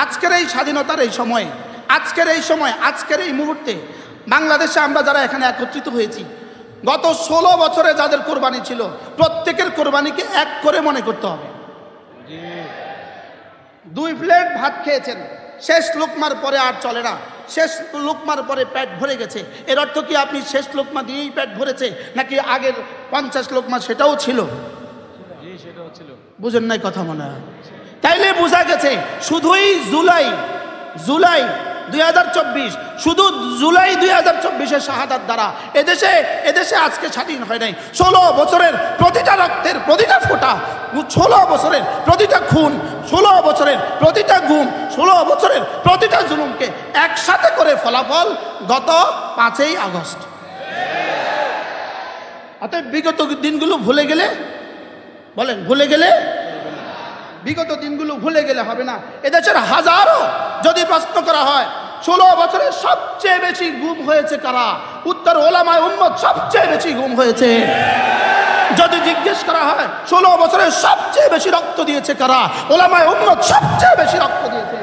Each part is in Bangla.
আজকের এই স্বাধীনতার এই সময়ে, আজকের এই মুহূর্তে বাংলাদেশে আমরা যারা এখানে একত্রিত হয়েছি, গত 16 বছরে যাদের কোরবানি ছিল প্রত্যেকের কোরবানিকে এক করে মনে করতে হবে। 2 প্লেট ভাত খেয়েছেন, শেষ লোকমার পরে আর চলে না, শেষ লোকমার পরে পেট ভরে গেছে, এর অর্থ কি আপনি শেষ লোকমা দিয়েই পেট ভরেছে, নাকি আগের 50 লোকমা সেটাও ছিল? বুঝেন নাই কথা মনে হয়? তাইলে বোঝা গেছে শুধুই জুলাই 2024, শুধু জুলাই 2024-এর শাহাদাত দ্বারা এদেশে আজকে স্বাধীন হয় নাই। 16 বছরের প্রতিটা রক্তের প্রতিটা ফোঁটা, 16 বছরের প্রতিটা খুন, 16 বছরের প্রতিটা গুম, 16 বছরের প্রতিটা জুলুমকে একসাথে করে ফলাফল গত 5ই আগস্ট। অতএব বিগত দিনগুলো ভুলে গেলে, বলেন ভুলে গেলে, বিগত দিনগুলো ভুলে গেলে হবে না। এদেশের হাজারো যদি প্রশ্ন করা হয় 16 বছরে সবচেয়ে বেশি গুম হয়েছে কারা, উত্তর ওলামায়ে উম্মত সবচেয়ে বেশি গুম হয়েছে। যদি জিজ্ঞেস করা হয় 16 বছরে সবচেয়ে বেশি রক্ত দিয়েছে কারা, ওলামায়ে উম্মত সবচেয়ে বেশি রক্ত দিয়েছে।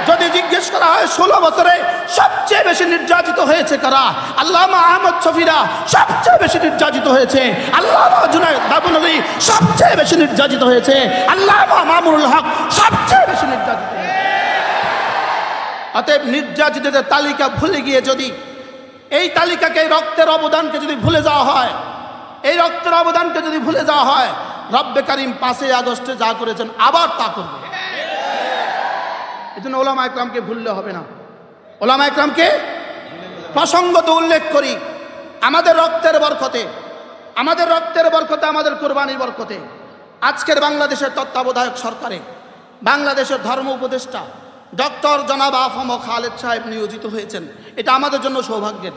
যদি জিজ্ঞেস করা হয় 16 বছরে সবচেয়ে বেশি নির্যাতিত হয়েছে কারা, আল্লামা আহমদ শফিরা সবচেয়ে বেশি নির্যাতিত হয়েছে, আল্লামা জুনায়েদ বাবুনগরী সবচেয়ে বেশি নির্যাতিত হয়েছে, আল্লামা মামুনুল হক সবচেয়ে বেশি নির্যাতিত হয়েছে। অতএব নির্যাতিতদের তালিকা ভুলে গিয়ে যদি এই তালিকাকে, রক্তের অবদানকে যদি ভুলে যাওয়া হয়, এই রক্তের অবদানকে যদি ভুলে যাওয়া হয়, রব্বে কারিম 5ই আগস্টে যা করেছেন আবার তা করবে। এজন্য ওলামায়ে কেরামকে ভুললে হবে না। ওলামায়ে কেরামকে প্রসঙ্গত উল্লেখ করি, আমাদের রক্তের বরকতে, আমাদের কোরবানির বরকতে আজকের বাংলাদেশের তত্ত্বাবধায়ক সরকারে বাংলাদেশের ধর্ম উপদেষ্টা ডক্টর জনাব আফম খালেদ সাহেব নিয়োজিত হয়েছেন। এটা আমাদের জন্য সৌভাগ্যের।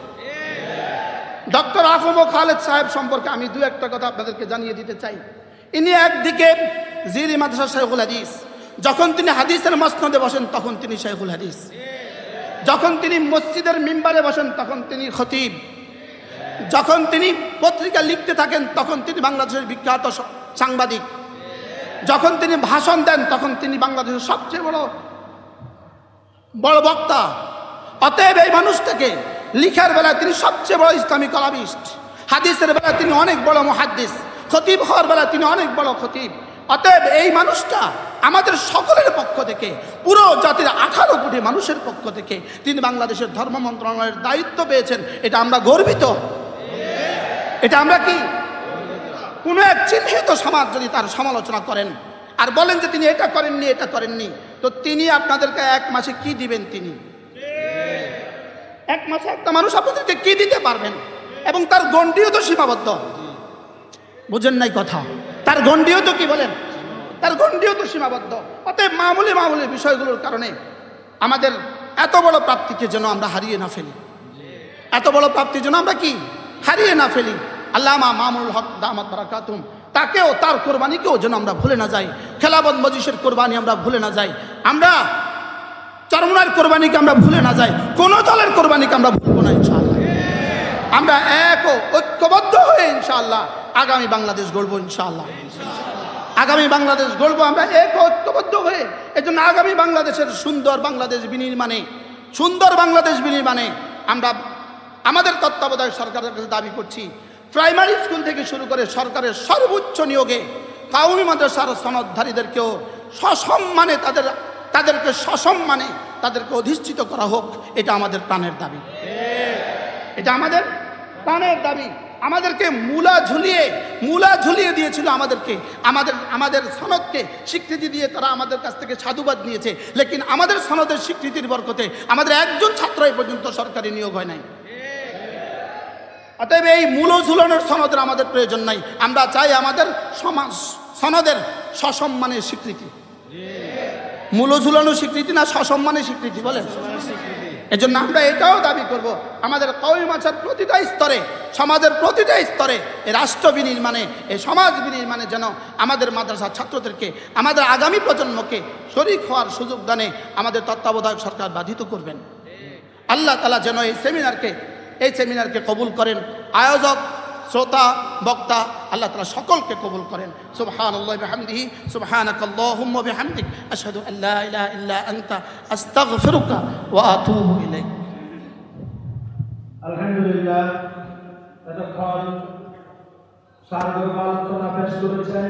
ডক্টর আফম খালেদ সাহেব সম্পর্কে আমি 2-1টা কথা আপনাদেরকে জানিয়ে দিতে চাই। ইনি একদিকে জিরি মাদ্রাসা শাইখুল হাদিস, যখন তিনি হাদিসের মসনদে বসেন তখন তিনি শাইখুল হাদিস, যখন তিনি মসজিদের মিম্বারে বসেন তখন তিনি খতিব, যখন তিনি পত্রিকা লিখতে থাকেন তখন তিনি বাংলাদেশের বিখ্যাত সাংবাদিক, যখন তিনি ভাষণ দেন তখন তিনি বাংলাদেশের সবচেয়ে বড় বক্তা। অতএব এই মানুষটাকে লিখার বেলায় তিনি সবচেয়ে বড় ইসলামী কলামিস্ট, হাদিসের বেলায় তিনি অনেক বড় মুহাদ্দিস, খতিব হওয়ার বেলায় তিনি অনেক বড় খতিব। অতএব এই মানুষটা আমাদের সকলের পক্ষ থেকে, পুরো জাতির 18 কোটি মানুষের পক্ষ থেকে তিনি বাংলাদেশের ধর্ম মন্ত্রণালয়ের দায়িত্ব পেয়েছেন। এটা আমরা গর্বিত। এটা আমরা কি, কোনো এক চিহ্নিত সমাজ যদি তার সমালোচনা করেন আর বলেন যে তিনি এটা করেননি, তো তিনি আপনাদেরকে 1 মাসে কি দিবেন? তিনি 1 মাসে একটা মানুষ আপনাদেরকে কি দিতে পারবেন? এবং তার গণ্ডিও তো সীমাবদ্ধ। বুঝেন নাই কথা? তার গণ্ডিও তো কি বলেন, তার গণ্ডিও তো সীমাবদ্ধ। অতএব মামুলি বিষয়গুলোর কারণে আমাদের এত বড় প্রাপ্তিকে যেন আমরা হারিয়ে না ফেলি, এত বড় প্রাপ্তি যেন আমরা কি হারিয়ে না ফেলি। আল্লামা মামুনুল হক দামাত বারাকাতুহুম, তাকেও, তার কোরবানিকেও যেন আমরা ভুলে না যাই। খেলাফত মজলিসের কোরবানি আমরা ভুলে না যাই, আমরা চরমনার কোরবানিকে আমরা ভুলে না যাই, কোন দলের কোরবানিকে আমরা ভুলবো না ইনশাআল্লাহ। আমরা ঐক্যবদ্ধ হয়ে ইনশাআল্লাহ আগামী বাংলাদেশ গড়বো ইনশাআল্লাহ। আগামী বাংলাদেশ গড়বো আমরা ঐক্যবদ্ধ হয়ে। এজন্য আগামী বাংলাদেশের সুন্দর বাংলাদেশ বিনির্মাণে আমরা আমাদের তত্ত্বাবধায়ক সরকারের কাছে দাবি করছি, প্রাইমারি স্কুল থেকে শুরু করে সরকারের সর্বোচ্চ নিয়োগে কাওমি মাদ্রাসার সনদধারীদেরকেও সসম্মানে তাদেরকে অধিষ্ঠিত করা হোক। এটা আমাদের প্রাণের দাবি, এটা আমাদের প্রাণের দাবি। আমাদেরকে মূলা ঝুলিয়ে দিয়েছিল, আমাদের সনদকে স্বীকৃতি দিয়ে তারা আমাদের কাছ থেকে সাধুবাদ নিয়েছে, লেকিন আমাদের সনদের স্বীকৃতির বরকতে আমাদের একজন ছাত্র এই পর্যন্ত সরকারি নিয়োগ হয় নাই। অতএব এই মূল ঝুলানোর সনদের আমাদের প্রয়োজন নাই। আমরা চাই আমাদের সনদের সসম্মানের স্বীকৃতি। মূল ঝুলানো স্বীকৃতি না সসম্মানের স্বীকৃতি বলেন। এজন্য আমরা এটাও দাবি করব, আমাদের কওমি মাদ্রাসার প্রতিটা স্তরে, সমাজের প্রতিটা স্তরে এই রাষ্ট্র বিনির্মাণে, এই সমাজ বিনির্মাণে যেন আমাদের মাদ্রাসার ছাত্রদেরকে, আমাদের আগামী প্রজন্মকে শরীক হওয়ার সুযোগ দানে আমাদের তত্ত্বাবধায়ক সরকার বাধিত করবেন। আল্লাহ তাআলা যেন এই সেমিনারকে কবুল করেন। আয়োজক শ্রোতা, বক্তা, আল্লাহ তাআলা সকলকে কবুল করেন। সুবহানাল্লাহি ওয়া বিহামদিহি, সুবহানাকাল্লাহুম্মা বিহামদিক, আশহাদু আল্লা ইলাহা ইল্লা আনতা, আস্তাগফিরুকা ওয়া আতুবু ইলাইক। আলহামদুলিল্লাহ, এতক্ষণ সার্বজনীন আলোচনা পেশ করেছেন